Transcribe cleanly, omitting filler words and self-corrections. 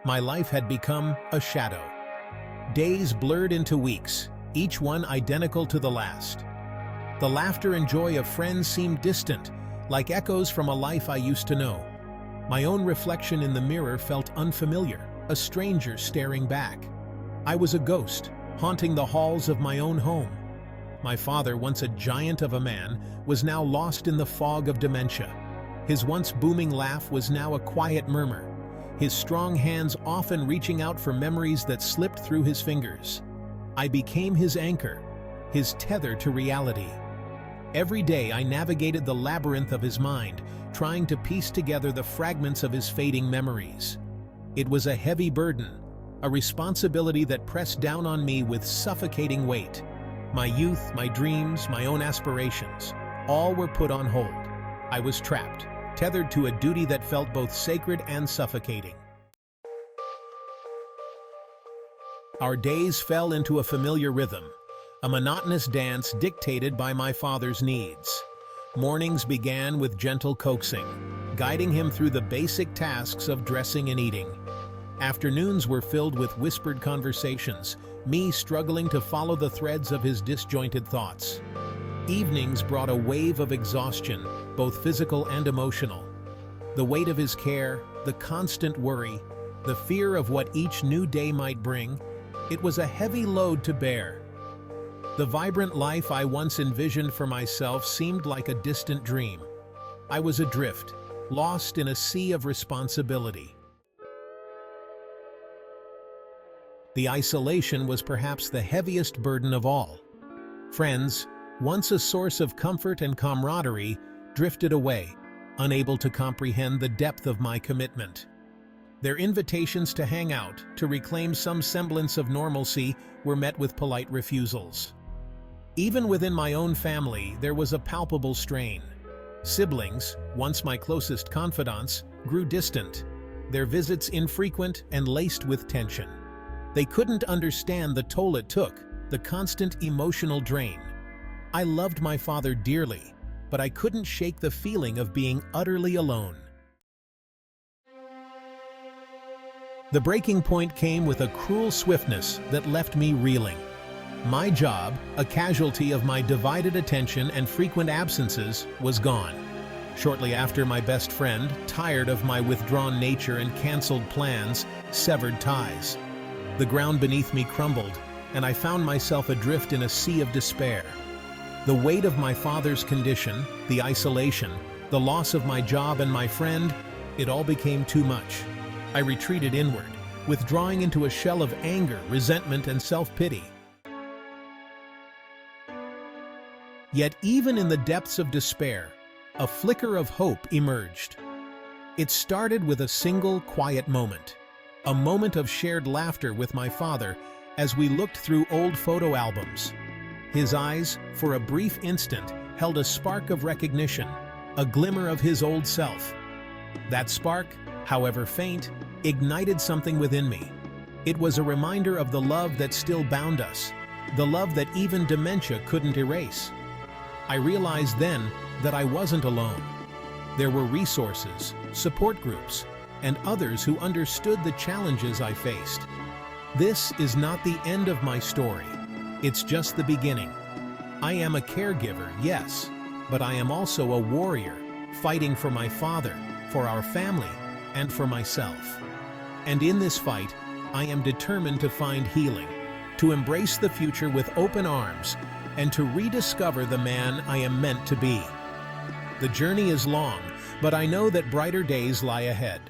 My life had become a shadow. Days blurred into weeks, each one identical to the last. The laughter and joy of friends seemed distant, like echoes from a life I used to know. My own reflection in the mirror felt unfamiliar, a stranger staring back. I was a ghost, haunting the halls of my own home. My father, once a giant of a man, was now lost in the fog of dementia. His once booming laugh was now a quiet murmur, his strong hands often reaching out for memories that slipped through his fingers. I became his anchor, his tether to reality. Every day I navigated the labyrinth of his mind, trying to piece together the fragments of his fading memories. It was a heavy burden, a responsibility that pressed down on me with suffocating weight. My youth, my dreams, my own aspirations, all were put on hold. I was trapped, tethered to a duty that felt both sacred and suffocating. Our days fell into a familiar rhythm, a monotonous dance dictated by my father's needs. Mornings began with gentle coaxing, guiding him through the basic tasks of dressing and eating. Afternoons were filled with whispered conversations, me struggling to follow the threads of his disjointed thoughts. Evenings brought a wave of exhaustion, both physical and emotional. The weight of his care, the constant worry, the fear of what each new day might bring, it was a heavy load to bear. The vibrant life I once envisioned for myself seemed like a distant dream. I was adrift, lost in a sea of responsibility. The isolation was perhaps the heaviest burden of all. Friends, once a source of comfort and camaraderie, drifted away, unable to comprehend the depth of my commitment. Their invitations to hang out, to reclaim some semblance of normalcy, were met with polite refusals. Even within my own family, there was a palpable strain. Siblings, once my closest confidants, grew distant, their visits infrequent and laced with tension. They couldn't understand the toll it took, the constant emotional drain. I loved my father dearly, but I couldn't shake the feeling of being utterly alone. The breaking point came with a cruel swiftness that left me reeling. My job, a casualty of my divided attention and frequent absences, was gone. Shortly after, my best friend, tired of my withdrawn nature and canceled plans, severed ties. The ground beneath me crumbled, and I found myself adrift in a sea of despair. The weight of my father's condition, the isolation, the loss of my job and my friend, it all became too much. I retreated inward, withdrawing into a shell of anger, resentment, and self-pity. Yet even in the depths of despair, a flicker of hope emerged. It started with a single quiet moment, a moment of shared laughter with my father as we looked through old photo albums. His eyes, for a brief instant, held a spark of recognition, a glimmer of his old self. That spark, however faint, ignited something within me. It was a reminder of the love that still bound us, the love that even dementia couldn't erase. I realized then that I wasn't alone. There were resources, support groups, and others who understood the challenges I faced. This is not the end of my story. It's just the beginning. I am a caregiver, yes, but I am also a warrior, fighting for my father, for our family, and for myself. And in this fight, I am determined to find healing, to embrace the future with open arms, and to rediscover the man I am meant to be. The journey is long, but I know that brighter days lie ahead.